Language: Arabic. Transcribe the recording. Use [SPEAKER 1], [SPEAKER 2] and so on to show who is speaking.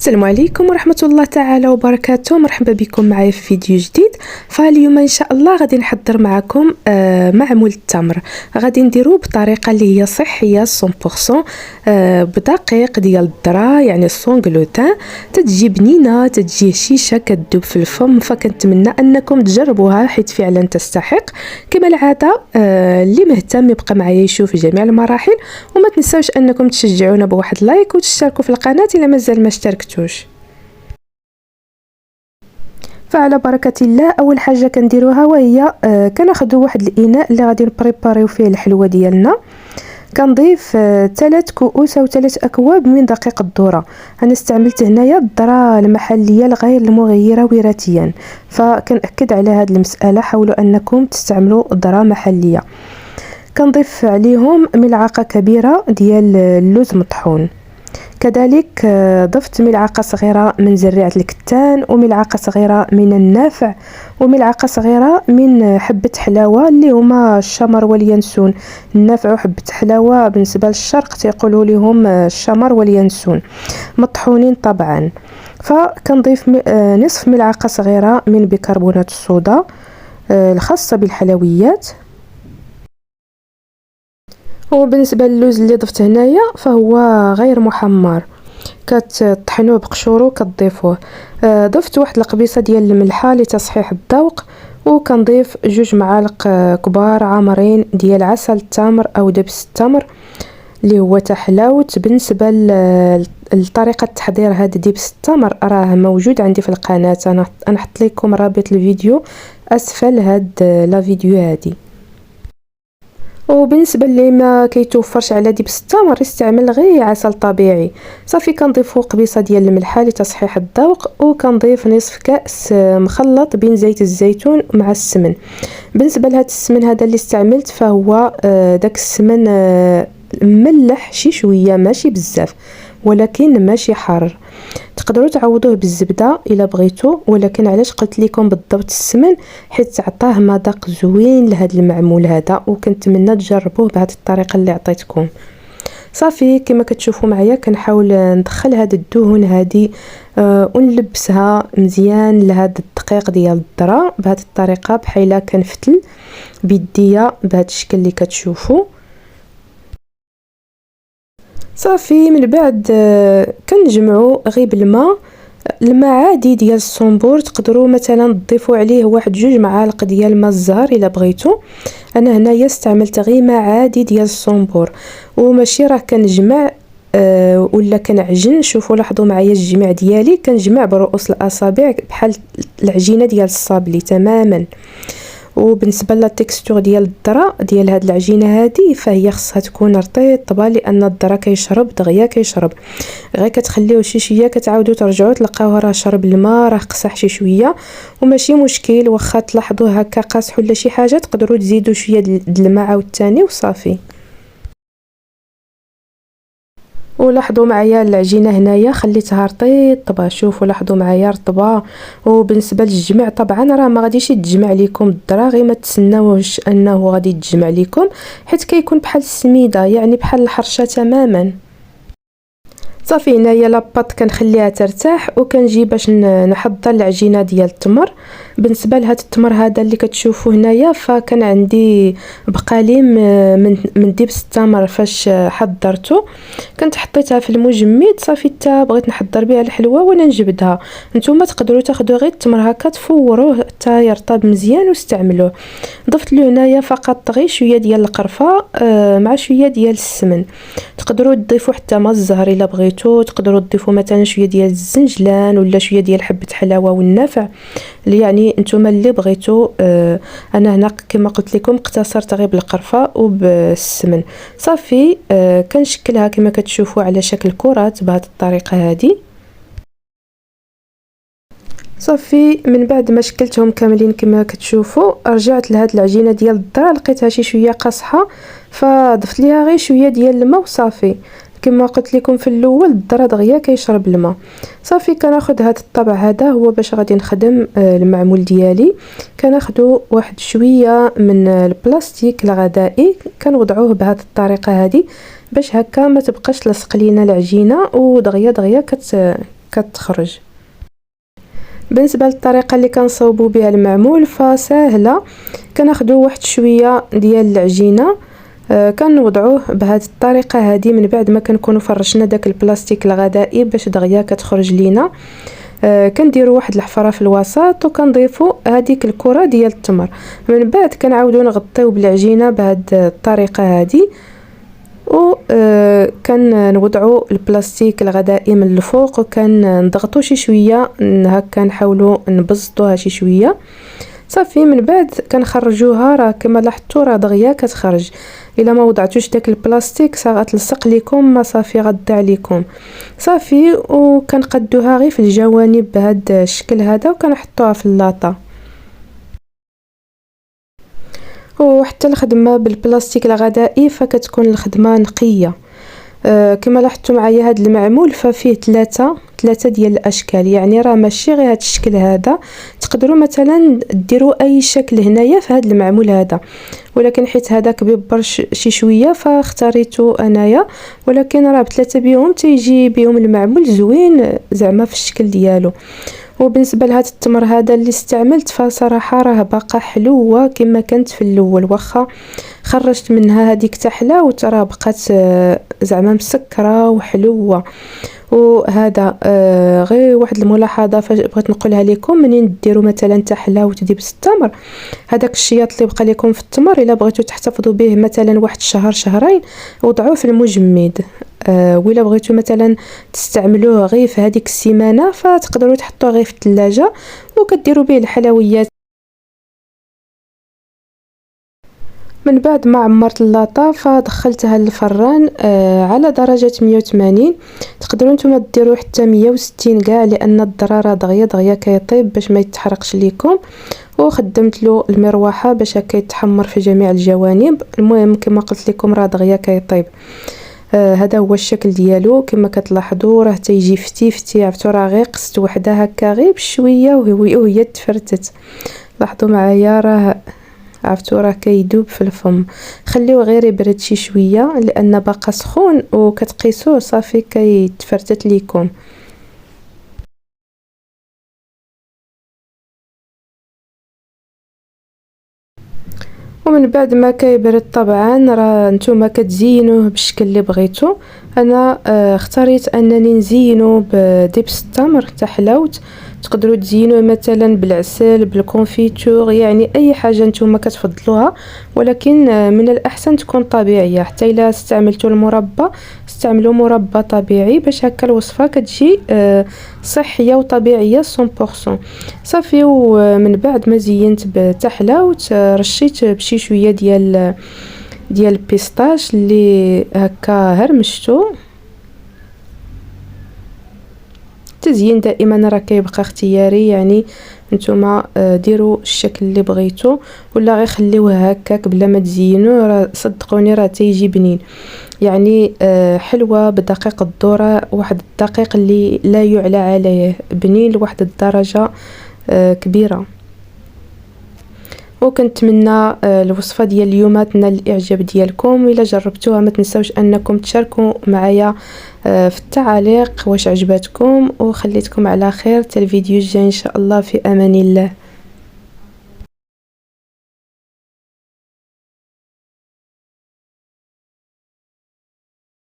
[SPEAKER 1] السلام عليكم ورحمة الله تعالى وبركاته. مرحبا بكم معايا في فيديو جديد. فاليوم ان شاء الله غادي نحضر معكم معمول التمر. غادي نديروه بطريقه اللي هي صحيه 100%، بدقيق ديال الذره يعني سون غلوتين. تتجي بنينه، تتجي هشيشه كتذوب في الفم، فكنتمنى انكم تجربوها حيت فعلا تستحق. كما العاده اللي مهتم يبقى معايا يشوف جميع المراحل، وما تنساوش انكم تشجعونا بواحد لايك وتشتركوا في القناه الا مازال ما اشتركتوش. فعلى بركه الله اول حاجه كنديروها وهي كناخذوا واحد الاناء اللي غادي نبريباريو فيه الحلوه ديالنا. كنضيف 3 كؤوس او 3 اكواب من دقيق الذره. انا استعملت هنايا الذره المحليه الغير المغيره وراثيا، فكنأكد على هذه المساله، حاولوا انكم تستعملوا ذره محليه. كنضيف عليهم ملعقه كبيره ديال اللوز مطحون، كذلك ضفت ملعقة صغيرة من زريعة الكتان، وملعقة صغيرة من النافع، وملعقة صغيرة من حبة حلاوة اللي هما الشمر واليانسون. النافع وحبة حلاوة بالنسبة للشرق تيقولوا لهم الشمر واليانسون، مطحونين طبعا. فكنضيف نصف ملعقة صغيرة من بيكربونات الصودا الخاصة بالحلويات. وبالنسبه للوز اللي ضفت هنايا فهو غير محمر، كتطحنوه بقشورو كتضيفوه. ضفت واحد القبيصه ديال الملحه لتصحيح الذوق، وكنضيف 2 معالق كبار عامرين ديال عسل التمر او دبس التمر اللي هو تحلاوت. بالنسبه لطريقه تحضير هذا دبس التمر راه موجود عندي في القناه، انا نحط لكم رابط الفيديو اسفل هاد لا فيديو هادي. وبالنسبه اللي ما كيتوفرش على دبس التمر يستعمل غير عسل طبيعي. صافي كنضيفوا قبيصه ديال الملحه لتصحيح الذوق، وكنضيف نصف كاس مخلط بين زيت الزيتون مع السمن. بالنسبه لهذا السمن هذا اللي استعملت فهو داك السمن مملح شي شويه، ماشي بزاف ولكن ماشي حار. تقدروا تعوضوه بالزبده الا بغيتوا، ولكن علاش قلت لكم بالضبط السمن حيت تعطاه مذاق زوين لهذا المعمول هذا، وكنتمنى تجربوه بهذه الطريقه اللي عطيتكم. صافي كما كتشوفوا معايا كنحاول ندخل هذه الدهون هذه ونلبسها مزيان لهذا الدقيق ديال الذره بهذه الطريقه، بحال كنفتل بيديا بهذا الشكل اللي كتشوفوا. صافي من بعد كنجمعوا غير الماء عادي ديال الصنبور. تقدروا مثلا تضيفوا عليه 1-2 معالق ديال الماء الزهر الا بغيتوا. انا هنايا استعملت غير ماء عادي ديال الصنبور، وماشي راه كنجمع ولا كنعجن. شوفوا لاحظوا معايا الجمع ديالي كنجمع برؤوس الاصابع بحال العجينه ديال الصابلي تماما. وبالنسبه للتكستور ديال الذره ديال هاد العجينه هذه فهي خصها تكون رطيبه، لان الذره كيشرب دغيا كيشرب. غير كتخليوه شي شويه كتعاودوا ترجعوا تلقاوه راه شرب الماء، راه قصح شي شويه وماشي مشكل. واخا تلاحظوا هكا قاصح ولا شي حاجه تقدروا تزيدوا شويه د الماء عاوتاني وصافي. ولاحظوا معايا العجينه هنايا خليتها رطيبه، شوفوا لاحظوا معايا رطبه. وبالنسبه للجمع طبعا راه ما غاديش تجمع لكم الذره، غير ما تسناوش انه غادي تجمع لكم حيت كيكون بحال السميده يعني بحال الحرشه تماما. صافي هنايا لاباط كنخليها ترتاح، وكنجي باش نحضر العجينه ديال التمر. بالنسبه لهاد التمر هذا اللي كتشوفوا هنايا فكان عندي بقالي من دبس التمر فاش حضرته، كنت حطيتها في المجمد. صافي حتى بغيت نحضر بها الحلوه وانا نجبدها. نتوما تقدروا تاخذوا غير التمر هكا تفوروه حتى يرطب مزيان واستعملوه. ضفت له هنايا فقط غير شويه ديال القرفه مع شويه ديال السمن. تقدروا تضيفوا حتى ماء الزهر الا بغيتوا، تقدروا تضيفوا مثلا شويه ديال الزنجلان ولا شويه ديال حبه حلاوه والنافع اللي يعني نتوما اللي بغيتوا. انا هنا كما قلت لكم اقتصرت غير بالقرفه وبالسمن. صافي كنشكلها كما كتشوفوا على شكل كرات بهذه الطريقه هذه. صافي من بعد ما شكلتهم كاملين كما كتشوفوا رجعت لهاد العجينه ديال الذره، لقيتها شي شويه قاصحه فضفت ليها غير شويه ديال الماء وصافي. كما قلت لكم في الاول الذره دغيا كيشرب الماء. صافي كناخذ هذا الطبع هذا هو باش غادي نخدم المعمول ديالي. كناخذوا واحد شويه من البلاستيك الغذائي كنوضعوه بهذه الطريقه هذه باش هكا ما تبقاش لصق لينا العجينه ودغيا كتخرج. بالنسبه للطريقه اللي كنصاوبوا بها المعمول فسهله. كناخذوا واحد شويه ديال العجينه، كنوضعوه بهذه الطريقه هذه من بعد ما كنكونوا فرشنا داك البلاستيك الغذائي باش دغيا كتخرج لينا. كنديروا واحد الحفره في الوسط وكنضيفوا هذيك الكره ديال التمر. من بعد كنعاودوا نغطيو بالعجينه بهذه الطريقه هذه، و كنوضعوا البلاستيك الغذائي من الفوق وكنضغطوا شي شويه هكا، نحاولوا نبسطوها شي شويه. صافي من بعد كنخرجوها. راه كما لاحظتوا راه دغيا كتخرج. الا ما وضعتوش داك البلاستيك غتلصق لكم، ما صافي غتضيع لكم. صافي وكنقدوها غير في الجوانب بهذا الشكل هذا وكنحطوها في اللاطه. وحتى الخدمه بالبلاستيك الغذائي فكتكون الخدمه نقيه. كما لاحظتوا معايا هذا المعمول ففيه ثلاثه ديال الاشكال، يعني راه ماشي غير هذا الشكل هذا. تقدروا مثلا ديروا اي شكل هنايا في هذا المعمول هذا، ولكن حيت هذا كبير شي شويه فاختاريته انايا. ولكن راه بثلاثه بهم تيجي بهم المعمول زوين زعما في الشكل ديالو. وبالنسبه لهذا التمر هذا اللي استعملت فصراحه راه باقا حلوه كما كانت في الاول، واخا خرجت منها هذيك تحلاوه راه بقات زعما مسكره وحلوه. وهذا غير واحد الملاحظه بغيت نقولها لكم، منين ديروا مثلا تحلاوه دبس التمر، هذاك الشياط اللي بقى لكم في التمر الا بغيتوا تحتفظوا به مثلا واحد شهر شهرين وضعوه في المجمد. ولا بغيتوا مثلا تستعملوه غير في هذيك السيمانه فتقدروا تحطوه غير في الثلاجه وكديروا به الحلويات. من بعد ما عمرت اللاطه فدخلتها للفران على درجه 180. تقدروا نتوما ديروا حتى 160 كاع، لان الضراره دغيا كيطيب باش ما يتحرقش ليكم. وخدمت له المروحه باش هكا يتحمر في جميع الجوانب. المهم كما قلت لكم راه دغيا كيطيب. هذا هو الشكل ديالو كما كتلاحظوا، راه تيجي فتي عرفتوا، راه غير قست وحده هكا غير بشويه وهي تفرتت. لاحظوا معايا راه عرفتوا راه كيدوب في الفم. خليوه غير يبرد شي شويه لان باقا سخون وكتقيسوه صافي كيتفرتت ليكم. ومن بعد ما كيبرد طبعا راه نتوما كتزينوه بالشكل اللي بغيتو. انا اختاريت انني نزينو بدبس التمر تحلاوت. تقدروا تزينوه مثلا بالعسل بالكونفيتور، يعني اي حاجه نتوما كتفضلوها، ولكن من الاحسن تكون طبيعيه. حتى الا استعملتوا المربى استعملوا مربى طبيعي باش هكا الوصفه كتجي صحيه وطبيعيه 100%. صافي ومن بعد ما زينت بتحلاوت رشيت بشي شويه ديال البيستاش اللي هكا هرمشتو. التزيين دائما راه كيبقى اختياري، يعني نتوما ديروا الشكل اللي بغيتو ولا غير خليوه هكاك بلا ما تزينوه. راه صدقوني راه تيجي بنين، يعني حلوه بدقيق الذره، واحد الدقيق اللي لا يعلى عليه، بنين لواحد الدرجه كبيره. وكنتمنى الوصفه ديال اليوم تنال الاعجاب ديالكم. الا جربتوها ما تنساوش انكم تشاركوا معايا في التعاليق واش عجبتكم، وخليتكم على خير. حتى الفيديو الجاي ان شاء الله، في امان الله.